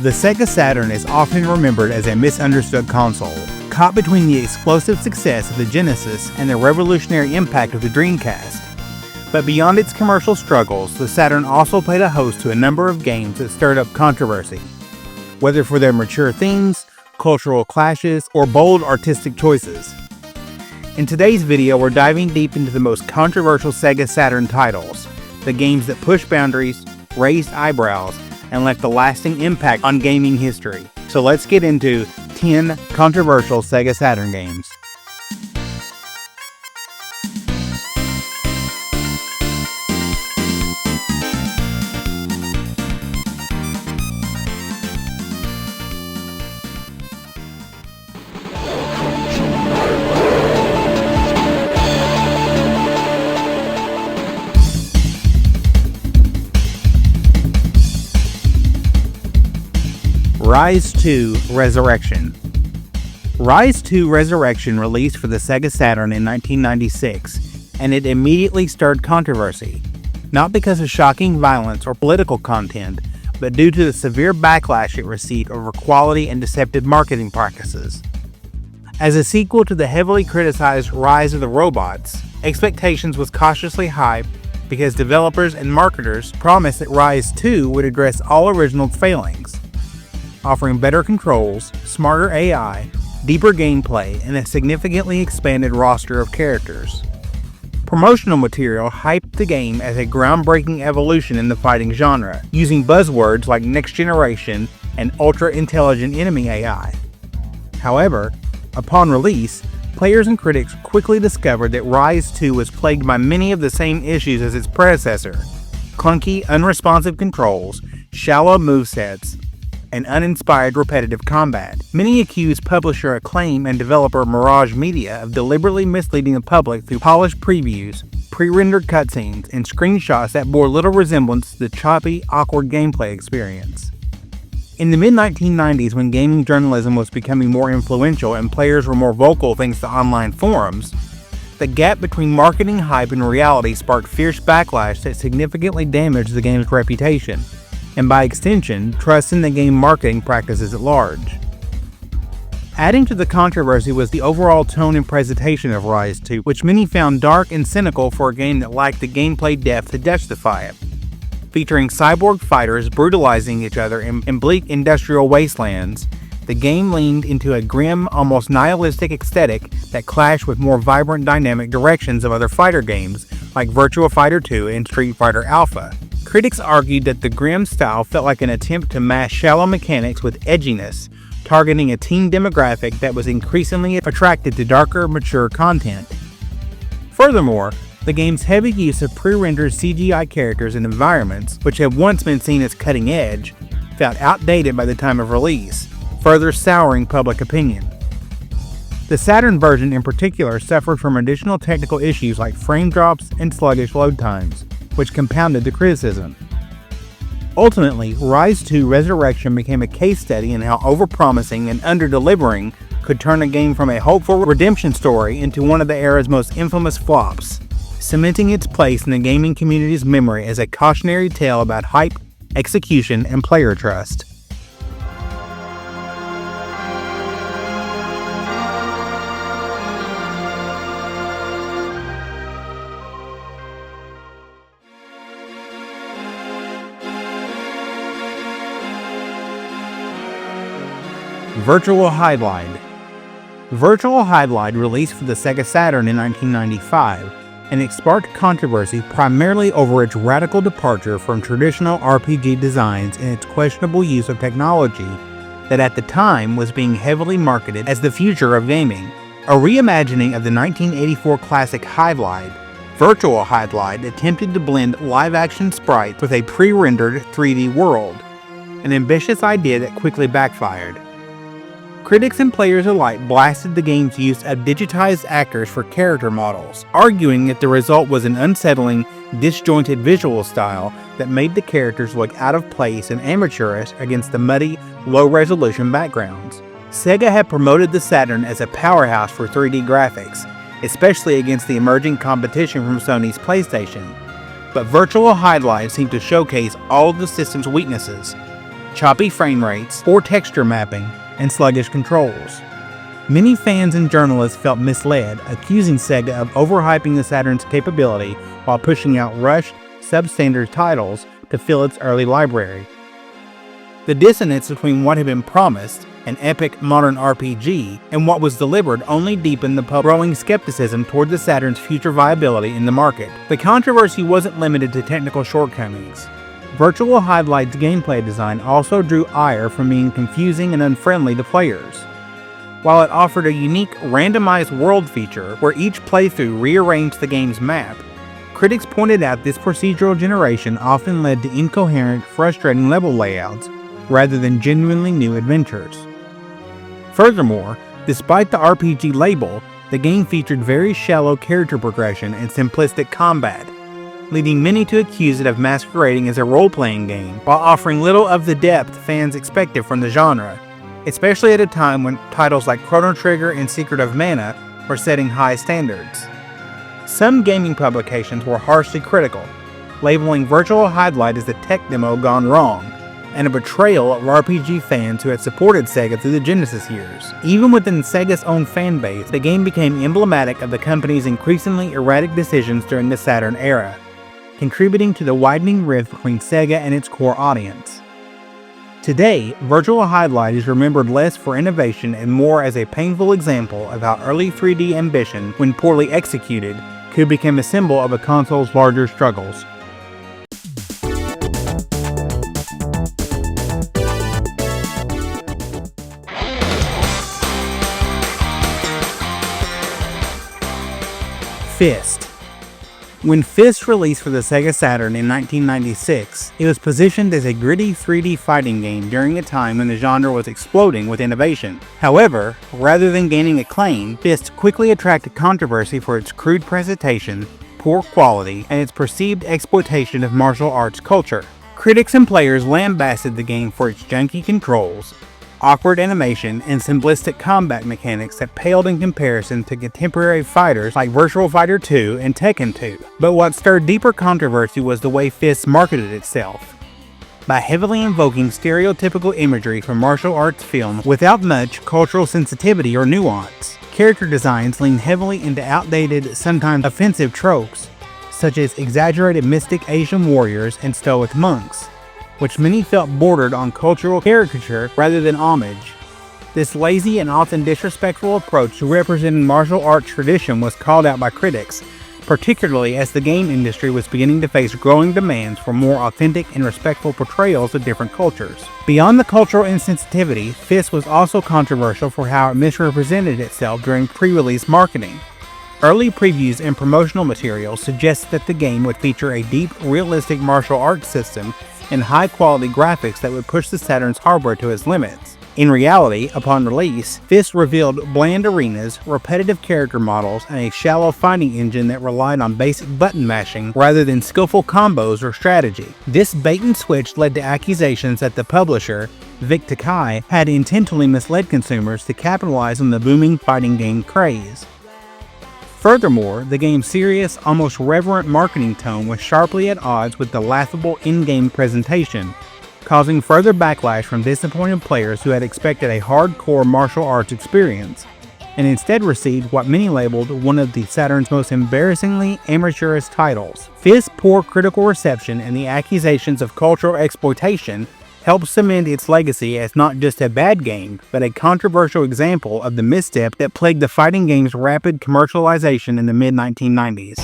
The Sega Saturn is often remembered as a misunderstood console, caught between the explosive success of the Genesis and the revolutionary impact of the Dreamcast. But beyond its commercial struggles, the Saturn also played a host to a number of games that stirred up controversy, whether for their mature themes, cultural clashes, or bold artistic choices. In today's video, we're diving deep into the most controversial Sega Saturn titles, the games that pushed boundaries, raised eyebrows, and left a lasting impact on gaming history. So let's get into 10 controversial Sega Saturn games. Rise 2 Resurrection. Rise 2 Resurrection released for the Sega Saturn in 1996, and it immediately stirred controversy, not because of shocking violence or political content, but due to the severe backlash it received over quality and deceptive marketing practices. As a sequel to the heavily criticized Rise of the Robots, expectations was cautiously high because developers and marketers promised that Rise 2 would address all original failings, offering better controls, smarter AI, deeper gameplay, and a significantly expanded roster of characters. Promotional material hyped the game as a groundbreaking evolution in the fighting genre, using buzzwords like next generation and ultra-intelligent enemy AI. However, upon release, players and critics quickly discovered that Rise 2 was plagued by many of the same issues as its predecessor: clunky, unresponsive controls, shallow movesets, and uninspired repetitive combat. Many accused publisher Acclaim and developer Mirage Media of deliberately misleading the public through polished previews, pre-rendered cutscenes, and screenshots that bore little resemblance to the choppy, awkward gameplay experience. In the mid-1990s, when gaming journalism was becoming more influential and players were more vocal thanks to online forums, the gap between marketing hype and reality sparked fierce backlash that significantly damaged the game's reputation, and by extension, trust in the game marketing practices at large. Adding to the controversy was the overall tone and presentation of Rise 2, which many found dark and cynical for a game that lacked the gameplay depth to justify it. Featuring cyborg fighters brutalizing each other in bleak industrial wastelands, the game leaned into a grim, almost nihilistic aesthetic that clashed with more vibrant, dynamic directions of other fighter games like Virtua Fighter 2 and Street Fighter Alpha. Critics argued that the grim style felt like an attempt to mash shallow mechanics with edginess, targeting a teen demographic that was increasingly attracted to darker, mature content. Furthermore, the game's heavy use of pre-rendered CGI characters and environments, which had once been seen as cutting edge, felt outdated by the time of release, further souring public opinion. The Saturn version in particular suffered from additional technical issues like frame drops and sluggish load times, which compounded the criticism. Ultimately, Rise 2 Resurrection became a case study in how overpromising and under-delivering could turn a game from a hopeful redemption story into one of the era's most infamous flops, cementing its place in the gaming community's memory as a cautionary tale about hype, execution, and player trust. Virtual Hydlide. Virtual Hydlide released for the Sega Saturn in 1995, and it sparked controversy primarily over its radical departure from traditional RPG designs and its questionable use of technology that at the time was being heavily marketed as the future of gaming. A reimagining of the 1984 classic Hydlide, Virtual Hydlide attempted to blend live-action sprites with a pre-rendered 3D world, an ambitious idea that quickly backfired. Critics and players alike blasted the game's use of digitized actors for character models, arguing that the result was an unsettling, disjointed visual style that made the characters look out of place and amateurish against the muddy, low-resolution backgrounds. Sega had promoted the Saturn as a powerhouse for 3D graphics, especially against the emerging competition from Sony's PlayStation, but Virtual Hydlide seemed to showcase all of the system's weaknesses. choppy frame rates, poor texture mapping, and sluggish controls. Many fans and journalists felt misled, accusing Sega of overhyping the Saturn's capability while pushing out rushed, substandard titles to fill its early library. The dissonance between what had been promised, an epic modern RPG, and what was delivered only deepened the growing skepticism toward the Saturn's future viability in the market. The controversy wasn't limited to technical shortcomings. Virtual Hydlide's gameplay design also drew ire from being confusing and unfriendly to players. While it offered a unique randomized world feature where each playthrough rearranged the game's map, critics pointed out this procedural generation often led to incoherent, frustrating level layouts rather than genuinely new adventures. Furthermore, despite the RPG label, the game featured very shallow character progression and simplistic combat, leading many to accuse it of masquerading as a role-playing game while offering little of the depth fans expected from the genre, especially at a time when titles like Chrono Trigger and Secret of Mana were setting high standards. Some gaming publications were harshly critical, labeling Virtual Hydlide as a tech demo gone wrong, and a betrayal of RPG fans who had supported Sega through the Genesis years. Even within Sega's own fanbase, the game became emblematic of the company's increasingly erratic decisions during the Saturn era, contributing to the widening rift between Sega and its core audience. Today, Virtual Hydlide is remembered less for innovation and more as a painful example of how early 3D ambition, when poorly executed, could become a symbol of a console's larger struggles. Fist. When Fist released for the Sega Saturn in 1996, it was positioned as a gritty 3D fighting game during a time when the genre was exploding with innovation. However, rather than gaining acclaim, Fist quickly attracted controversy for its crude presentation, poor quality, and its perceived exploitation of martial arts culture. Critics and players lambasted the game for its janky controls, awkward animation, and simplistic combat mechanics that paled in comparison to contemporary fighters like Virtua Fighter 2 and Tekken 2. But what stirred deeper controversy was the way Fist marketed itself. By heavily invoking stereotypical imagery from martial arts films without much cultural sensitivity or nuance, character designs leaned heavily into outdated, sometimes offensive tropes, such as exaggerated mystic Asian warriors and stoic monks, which many felt bordered on cultural caricature rather than homage. This lazy and often disrespectful approach to representing martial arts tradition was called out by critics, particularly as the game industry was beginning to face growing demands for more authentic and respectful portrayals of different cultures. Beyond the cultural insensitivity, Fist was also controversial for how it misrepresented itself during pre-release marketing. Early previews and promotional materials suggested that the game would feature a deep, realistic martial arts system and high-quality graphics that would push the Saturn's hardware to its limits. In reality, upon release, Fist revealed bland arenas, repetitive character models, and a shallow fighting engine that relied on basic button mashing rather than skillful combos or strategy. This bait-and-switch led to accusations that the publisher, Vic Takai, had intentionally misled consumers to capitalize on the booming fighting game craze. Furthermore, the game's serious, almost reverent marketing tone was sharply at odds with the laughable in-game presentation, causing further backlash from disappointed players who had expected a hardcore martial arts experience, and instead received what many labeled one of the Saturn's most embarrassingly amateurish titles. Fist's poor critical reception and the accusations of cultural exploitation helped cement its legacy as not just a bad game, but a controversial example of the misstep that plagued the fighting game's rapid commercialization in the mid-1990s.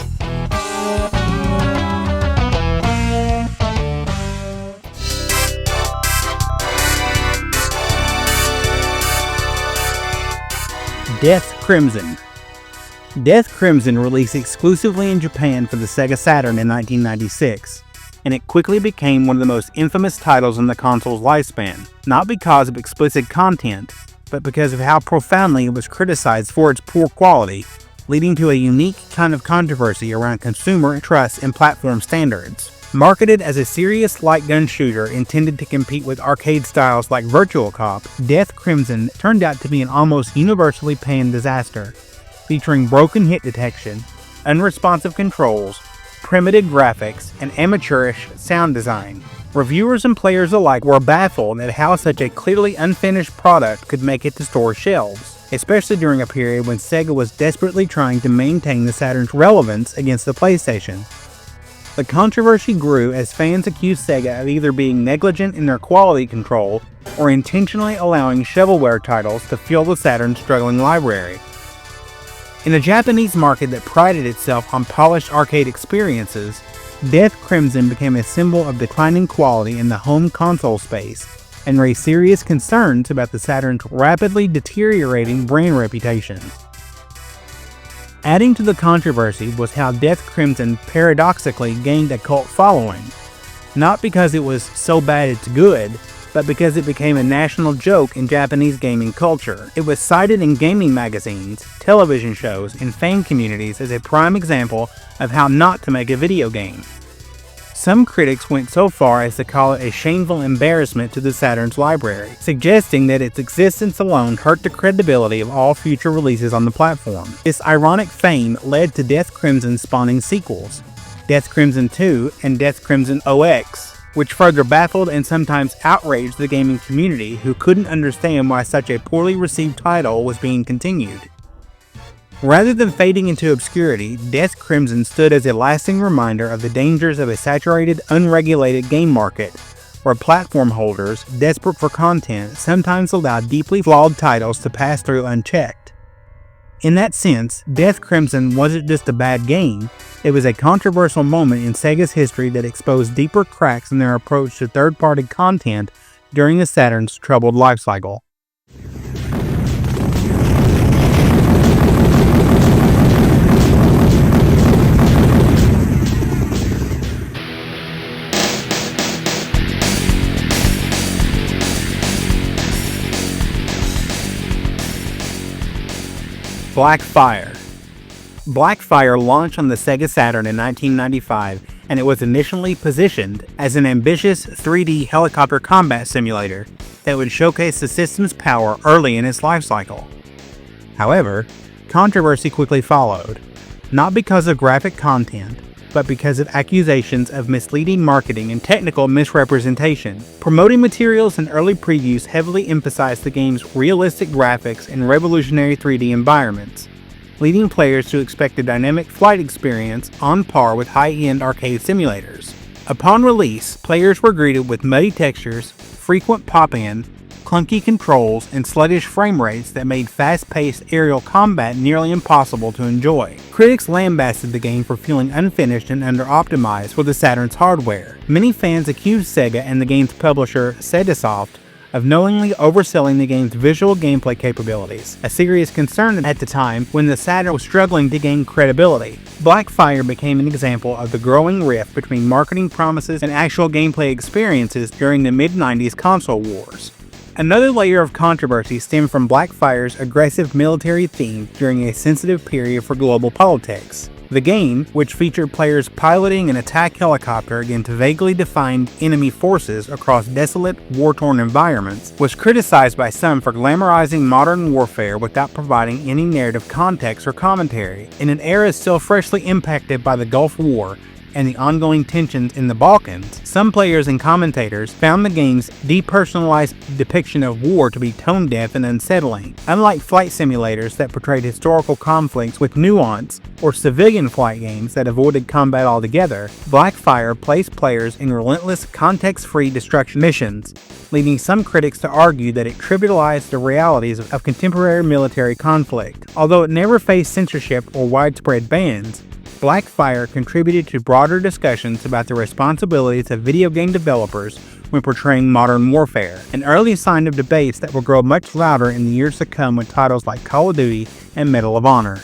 Death Crimson. Death Crimson released exclusively in Japan for the Sega Saturn in 1996. And it quickly became one of the most infamous titles in the console's lifespan, not because of explicit content, but because of how profoundly it was criticized for its poor quality, leading to a unique kind of controversy around consumer trust and platform standards. Marketed as a serious light gun shooter intended to compete with arcade styles like Virtual Cop, Death Crimson turned out to be an almost universally panned disaster, featuring broken hit detection, unresponsive controls, primitive graphics, and amateurish sound design. Reviewers and players alike were baffled at how such a clearly unfinished product could make it to store shelves, especially during a period when Sega was desperately trying to maintain the Saturn's relevance against the PlayStation. The controversy grew as fans accused Sega of either being negligent in their quality control or intentionally allowing shovelware titles to fuel the Saturn's struggling library. In a Japanese market that prided itself on polished arcade experiences, Death Crimson became a symbol of declining quality in the home console space and raised serious concerns about the Saturn's rapidly deteriorating brand reputation. Adding to the controversy was how Death Crimson paradoxically gained a cult following, not because it was so bad it's good, but because it became a national joke in Japanese gaming culture. It was cited in gaming magazines, television shows, and fan communities as a prime example of how not to make a video game. Some critics went so far as to call it a shameful embarrassment to the Saturn's library, suggesting that its existence alone hurt the credibility of all future releases on the platform. This ironic fame led to Death Crimson spawning sequels, Death Crimson 2 and Death Crimson OX, which further baffled and sometimes outraged the gaming community who couldn't understand why such a poorly received title was being continued. Rather than fading into obscurity, Death Crimson stood as a lasting reminder of the dangers of a saturated, unregulated game market, where platform holders, desperate for content, sometimes allow deeply flawed titles to pass through unchecked. In that sense, Death Crimson wasn't just a bad game, it was a controversial moment in Sega's history that exposed deeper cracks in their approach to third-party content during the Saturn's troubled lifecycle. Blackfire. Blackfire launched on the Sega Saturn in 1995, and it was initially positioned as an ambitious 3D helicopter combat simulator that would showcase the system's power early in its lifecycle. However, controversy quickly followed, not because of graphic content, but because of accusations of misleading marketing and technical misrepresentation. Promoting materials and early previews heavily emphasized the game's realistic graphics and revolutionary 3D environments, leading players to expect a dynamic flight experience on par with high-end arcade simulators. Upon release, players were greeted with muddy textures, frequent pop-in, clunky controls, and sluggish frame rates that made fast-paced aerial combat nearly impossible to enjoy. Critics lambasted the game for feeling unfinished and under-optimized for the Saturn's hardware. Many fans accused Sega and the game's publisher, SNEStalgia, of knowingly overselling the game's visual gameplay capabilities, a serious concern at the time when the Saturn was struggling to gain credibility. Blackfire became an example of the growing rift between marketing promises and actual gameplay experiences during the mid-90s console wars. Another layer of controversy stemmed from Blackfire's aggressive military theme during a sensitive period for global politics. The game, which featured players piloting an attack helicopter against vaguely defined enemy forces across desolate, war-torn environments, was criticized by some for glamorizing modern warfare without providing any narrative context or commentary. In an era still freshly impacted by the Gulf War and the ongoing tensions in the Balkans, some players and commentators found the game's depersonalized depiction of war to be tone-deaf and unsettling. Unlike flight simulators that portrayed historical conflicts with nuance, or civilian flight games that avoided combat altogether, Blackfire placed players in relentless, context-free destruction missions, leading some critics to argue that it trivialized the realities of contemporary military conflict. Although it never faced censorship or widespread bans, Blackfire contributed to broader discussions about the responsibilities of video game developers when portraying modern warfare, an early sign of debates that will grow much louder in the years to come with titles like Call of Duty and Medal of Honor.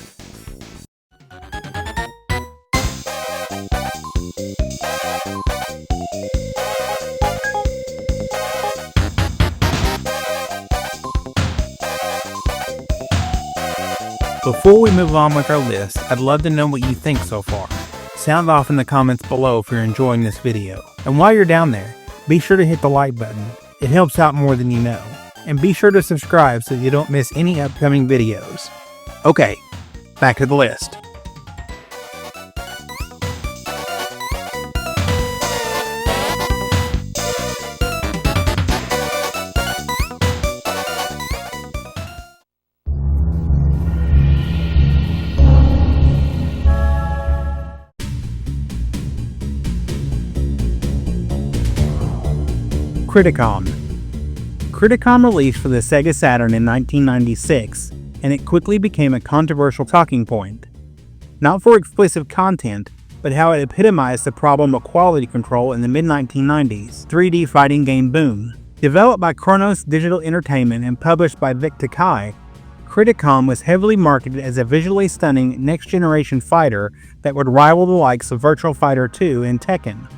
Before we move on with our list, I'd love to know what you think so far. Sound off in the comments below if you're enjoying this video. And while you're down there, be sure to hit the like button. It helps out more than you know. And be sure to subscribe so you don't miss any upcoming videos. Okay, back to the list. Criticom. Criticom released for the Sega Saturn in 1996, and it quickly became a controversial talking point. Not for explicit content, but how it epitomized the problem of quality control in the mid-1990s 3D fighting game boom. Developed by Kronos Digital Entertainment and published by Vic Takai, Criticom was heavily marketed as a visually stunning next-generation fighter that would rival the likes of Virtua Fighter 2 and Tekken.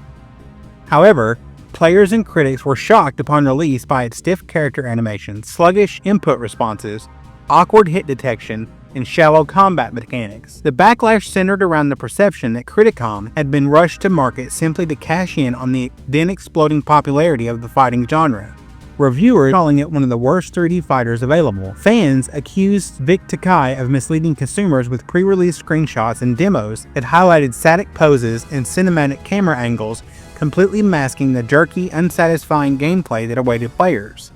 However, players and critics were shocked upon release by its stiff character animation, sluggish input responses, awkward hit detection, and shallow combat mechanics. The backlash centered around the perception that Criticom had been rushed to market simply to cash in on the then exploding popularity of the fighting genre. Reviewers calling it one of the worst 3D fighters available. Fans accused Vic Takai of misleading consumers with pre-release screenshots and demos that highlighted static poses and cinematic camera angles, completely masking the jerky, unsatisfying gameplay that awaited players.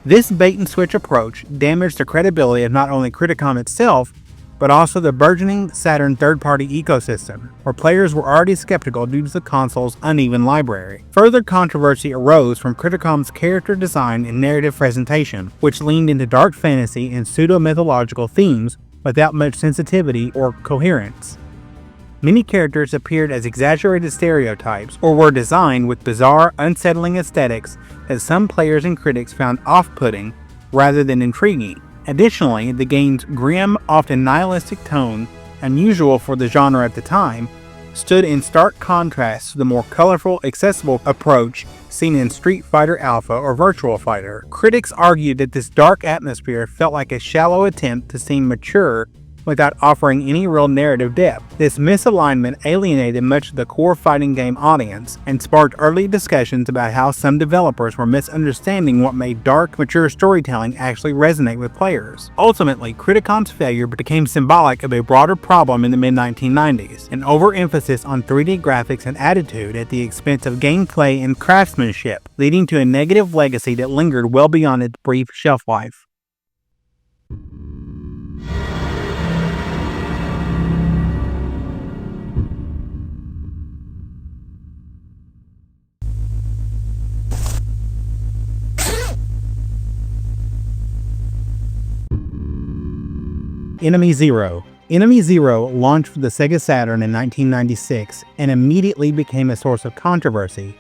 This bait-and-switch approach damaged the credibility of not only Criticom itself, but also the burgeoning Saturn third-party ecosystem, where players were already skeptical due to the console's uneven library. Further controversy arose from Criticom's character design and narrative presentation, which leaned into dark fantasy and pseudo-mythological themes without much sensitivity or coherence. Many characters appeared as exaggerated stereotypes or were designed with bizarre, unsettling aesthetics that some players and critics found off-putting rather than intriguing. Additionally, the game's grim, often nihilistic tone, unusual for the genre at the time, stood in stark contrast to the more colorful, accessible approach seen in Street Fighter Alpha or Virtua Fighter. Critics argued that this dark atmosphere felt like a shallow attempt to seem mature without offering any real narrative depth. This misalignment alienated much of the core fighting game audience and sparked early discussions about how some developers were misunderstanding what made dark, mature storytelling actually resonate with players. Ultimately, Criticom's failure became symbolic of a broader problem in the mid-1990s, an overemphasis on 3D graphics and attitude at the expense of gameplay and craftsmanship, leading to a negative legacy that lingered well beyond its brief shelf life. Enemy Zero. Enemy Zero launched for the Sega Saturn in 1996 and immediately became a source of controversy,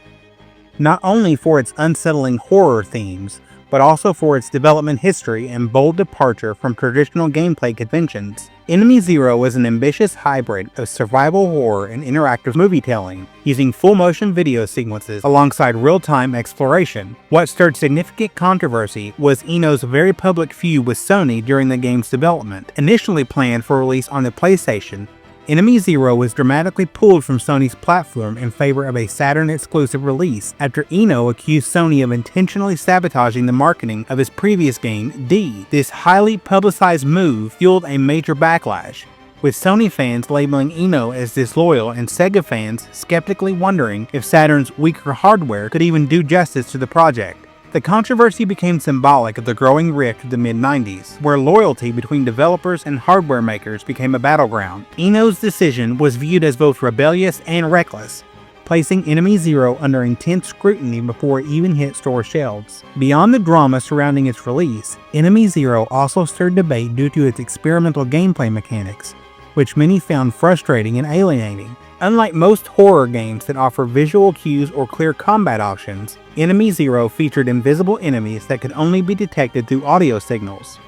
not only for its unsettling horror themes, but also for its development history and bold departure from traditional gameplay conventions. Enemy Zero was an ambitious hybrid of survival horror and interactive movie-telling, using full-motion video sequences alongside real-time exploration. What stirred significant controversy was Eno's very public feud with Sony during the game's development. Initially planned for release on the PlayStation, Enemy Zero was dramatically pulled from Sony's platform in favor of a Saturn-exclusive release after Eno accused Sony of intentionally sabotaging the marketing of his previous game, D. This highly publicized move fueled a major backlash, with Sony fans labeling Eno as disloyal and Sega fans skeptically wondering if Saturn's weaker hardware could even do justice to the project. The controversy became symbolic of the growing rift of the mid-90s, where loyalty between developers and hardware makers became a battleground. Eno's decision was viewed as both rebellious and reckless, placing Enemy Zero under intense scrutiny before it even hit store shelves. Beyond the drama surrounding its release, Enemy Zero also stirred debate due to its experimental gameplay mechanics, which many found frustrating and alienating. Unlike most horror games that offer visual cues or clear combat options, Enemy Zero featured invisible enemies that could only be detected through audio signals,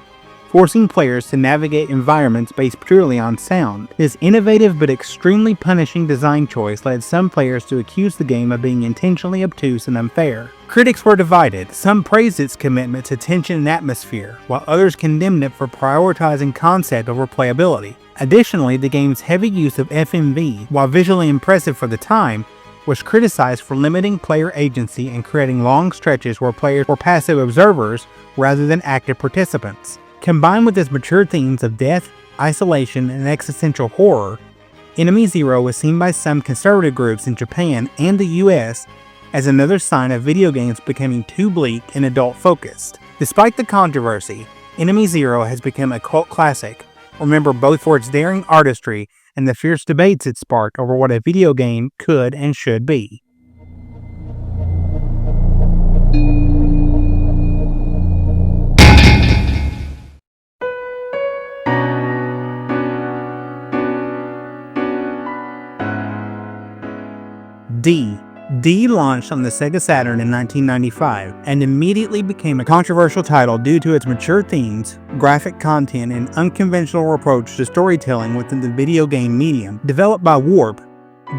forcing players to navigate environments based purely on sound. This innovative but extremely punishing design choice led some players to accuse the game of being intentionally obtuse and unfair. Critics were divided. Some praised its commitment to tension and atmosphere, while others condemned it for prioritizing concept over playability. Additionally, the game's heavy use of FMV, while visually impressive for the time, was criticized for limiting player agency and creating long stretches where players were passive observers rather than active participants. Combined with its mature themes of death, isolation, and existential horror, Enemy Zero was seen by some conservative groups in Japan and the US as another sign of video games becoming too bleak and adult-focused. Despite the controversy, Enemy Zero has become a cult classic, remembered both for its daring artistry and the fierce debates it sparked over what a video game could and should be. D. D launched on the Sega Saturn in 1995 and immediately became a controversial title due to its mature themes, graphic content, and unconventional approach to storytelling within the video game medium. Developed by Warp,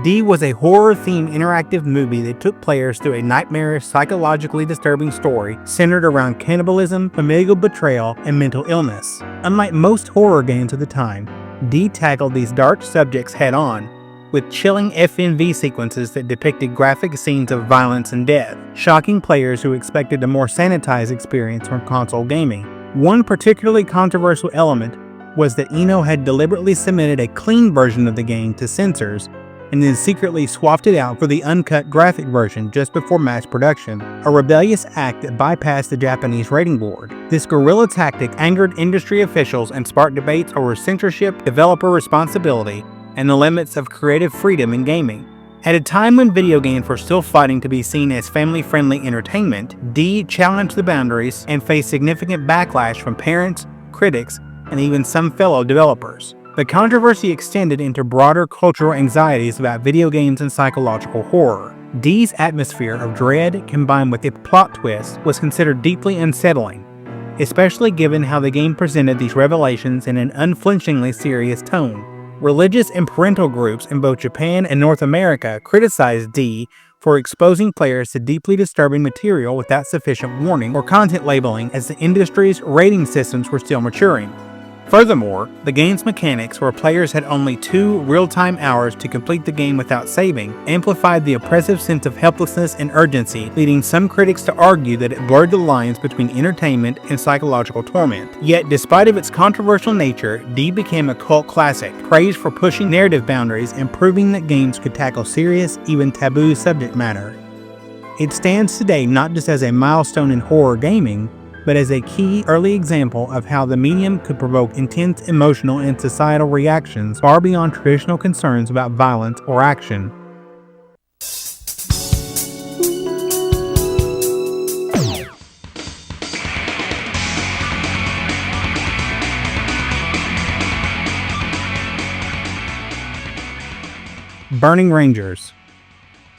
D was a horror-themed interactive movie that took players through a nightmarish, psychologically disturbing story centered around cannibalism, familial betrayal, and mental illness. Unlike most horror games of the time, D tackled these dark subjects head-on, with chilling FMV sequences that depicted graphic scenes of violence and death, shocking players who expected a more sanitized experience from console gaming. One particularly controversial element was that Eno had deliberately submitted a clean version of the game to censors and then secretly swapped it out for the uncut graphic version just before mass production, a rebellious act that bypassed the Japanese rating board. This guerrilla tactic angered industry officials and sparked debates over censorship, developer responsibility, and the limits of creative freedom in gaming. At a time when video games were still fighting to be seen as family-friendly entertainment, D challenged the boundaries and faced significant backlash from parents, critics, and even some fellow developers. The controversy extended into broader cultural anxieties about video games and psychological horror. D's atmosphere of dread, combined with its plot twist, was considered deeply unsettling, especially given how the game presented these revelations in an unflinchingly serious tone. Religious and parental groups in both Japan and North America criticized D for exposing players to deeply disturbing material without sufficient warning or content labeling, as the industry's rating systems were still maturing. Furthermore, the game's mechanics, where players had only 2 real-time hours to complete the game without saving, amplified the oppressive sense of helplessness and urgency, leading some critics to argue that it blurred the lines between entertainment and psychological torment. Yet, despite of its controversial nature, D became a cult classic, praised for pushing narrative boundaries and proving that games could tackle serious, even taboo subject matter. It stands today not just as a milestone in horror gaming, but as a key early example of how the medium could provoke intense emotional and societal reactions far beyond traditional concerns about violence or action. Burning Rangers.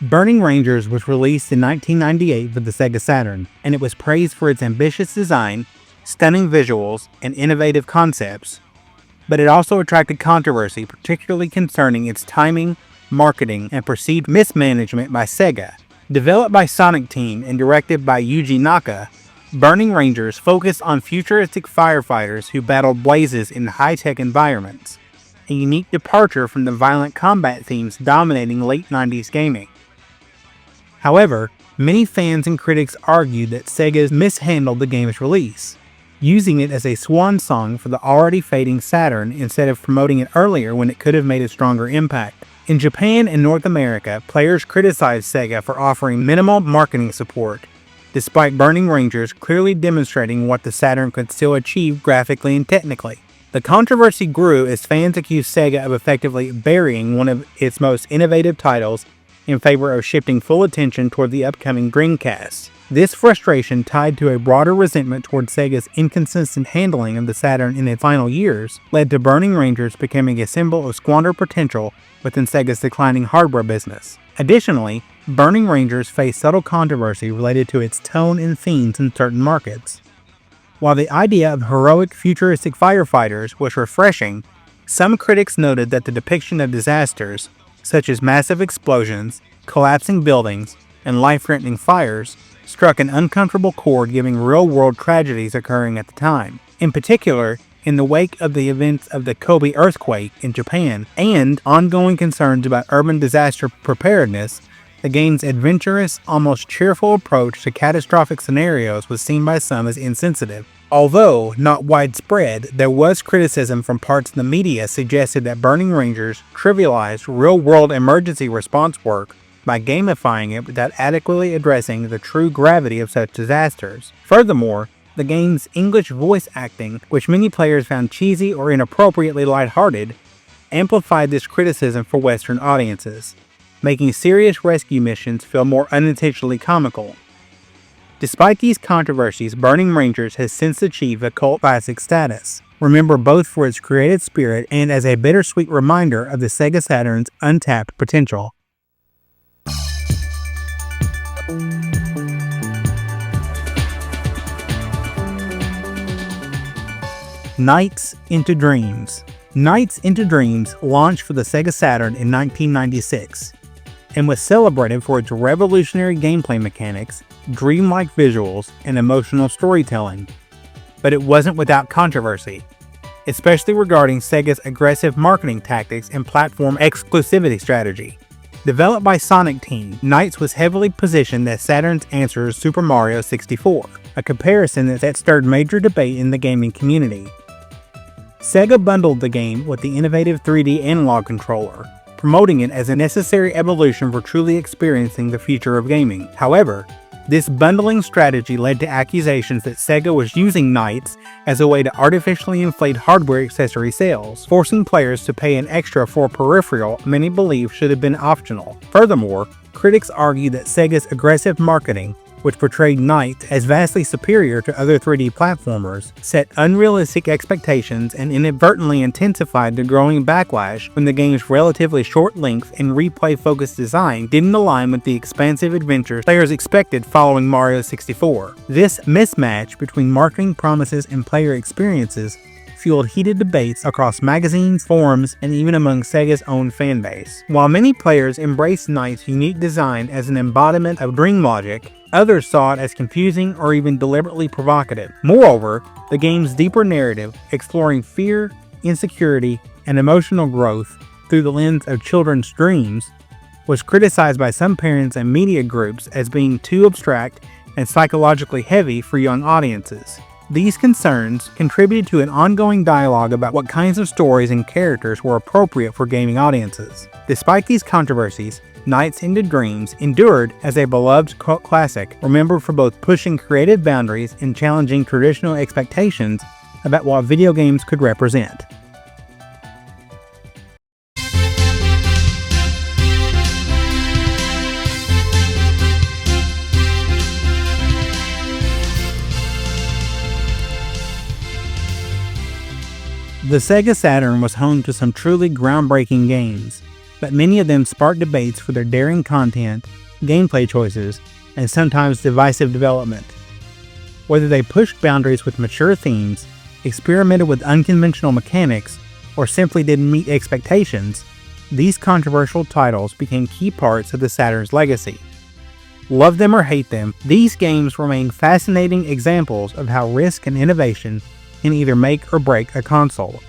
Burning Rangers was released in 1998 for the Sega Saturn, and it was praised for its ambitious design, stunning visuals, and innovative concepts. But it also attracted controversy, particularly concerning its timing, marketing, and perceived mismanagement by Sega. Developed by Sonic Team and directed by Yuji Naka, Burning Rangers focused on futuristic firefighters who battled blazes in high-tech environments, a unique departure from the violent combat themes dominating late 90s gaming. However, many fans and critics argued that Sega mishandled the game's release, using it as a swan song for the already fading Saturn instead of promoting it earlier when it could have made a stronger impact. In Japan and North America, players criticized Sega for offering minimal marketing support, despite Burning Rangers clearly demonstrating what the Saturn could still achieve graphically and technically. The controversy grew as fans accused Sega of effectively burying one of its most innovative titles in favor of shifting full attention toward the upcoming Dreamcast. This frustration, tied to a broader resentment toward Sega's inconsistent handling of the Saturn in its final years, led to Burning Rangers becoming a symbol of squandered potential within Sega's declining hardware business. Additionally, Burning Rangers faced subtle controversy related to its tone and themes in certain markets. While the idea of heroic, futuristic firefighters was refreshing, some critics noted that the depiction of disasters, such as massive explosions, collapsing buildings, and life-threatening fires, struck an uncomfortable chord given real-world tragedies occurring at the time. In particular, in the wake of the events of the Kobe earthquake in Japan and ongoing concerns about urban disaster preparedness, the game's adventurous, almost cheerful approach to catastrophic scenarios was seen by some as insensitive. Although not widespread, there was criticism from parts of the media suggested that Burning Rangers trivialized real-world emergency response work by gamifying it without adequately addressing the true gravity of such disasters. Furthermore, the game's English voice acting, which many players found cheesy or inappropriately lighthearted, amplified this criticism for Western audiences, making serious rescue missions feel more unintentionally comical. Despite these controversies, Burning Rangers has since achieved a cult classic status, remembered both for its creative spirit and as a bittersweet reminder of the Sega Saturn's untapped potential. Nights into Dreams. Nights into Dreams launched for the Sega Saturn in 1996 and was celebrated for its revolutionary gameplay mechanics, dreamlike visuals, and emotional storytelling. But it wasn't without controversy, especially regarding Sega's aggressive marketing tactics and platform exclusivity strategy. Developed by Sonic Team, Nights was heavily positioned as Saturn's answer to Super Mario 64, a comparison that stirred major debate in the gaming community. Sega bundled the game with the innovative 3D analog controller, promoting it as a necessary evolution for truly experiencing the future of gaming. However, this bundling strategy led to accusations that Sega was using Nights as a way to artificially inflate hardware accessory sales, forcing players to pay an extra for a peripheral many believe should have been optional. Furthermore, critics argue that Sega's aggressive marketing, which portrayed Nights as vastly superior to other 3D platformers, set unrealistic expectations and inadvertently intensified the growing backlash when the game's relatively short length and replay-focused design didn't align with the expansive adventures players expected following Mario 64. This mismatch between marketing promises and player experiences fueled heated debates across magazines, forums, and even among Sega's own fanbase. While many players embraced Nights' unique design as an embodiment of dream logic, others saw it as confusing or even deliberately provocative. Moreover, the game's deeper narrative, exploring fear, insecurity, and emotional growth through the lens of children's dreams, was criticized by some parents and media groups as being too abstract and psychologically heavy for young audiences. These concerns contributed to an ongoing dialogue about what kinds of stories and characters were appropriate for gaming audiences. Despite these controversies, Nights into Dreams endured as a beloved cult classic, remembered for both pushing creative boundaries and challenging traditional expectations about what video games could represent. The Sega Saturn was home to some truly groundbreaking games, but many of them sparked debates for their daring content, gameplay choices, and sometimes divisive development. Whether they pushed boundaries with mature themes, experimented with unconventional mechanics, or simply didn't meet expectations, these controversial titles became key parts of the Saturn's legacy. Love them or hate them, these games remain fascinating examples of how risk and innovation can either make or break a console.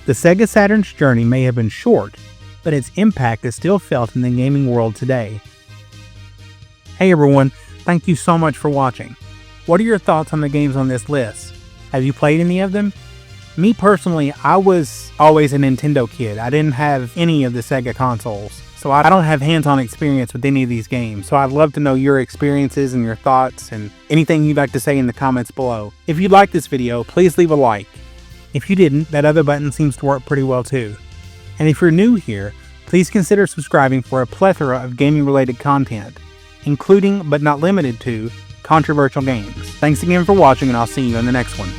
The Sega Saturn's journey may have been short, but its impact is still felt in the gaming world today. Hey everyone, thank you so much for watching. What are your thoughts on the games on this list? Have you played any of them? Me personally, I was always a Nintendo kid. I didn't have any of the Sega consoles, so I don't have hands-on experience with any of these games, so I'd love to know your experiences and your thoughts and anything you'd like to say in the comments below. If you liked this video, please leave a like. If you didn't, that other button seems to work pretty well too. And if you're new here, please consider subscribing for a plethora of gaming-related content, including but not limited to controversial games. Thanks again for watching, and I'll see you in the next one.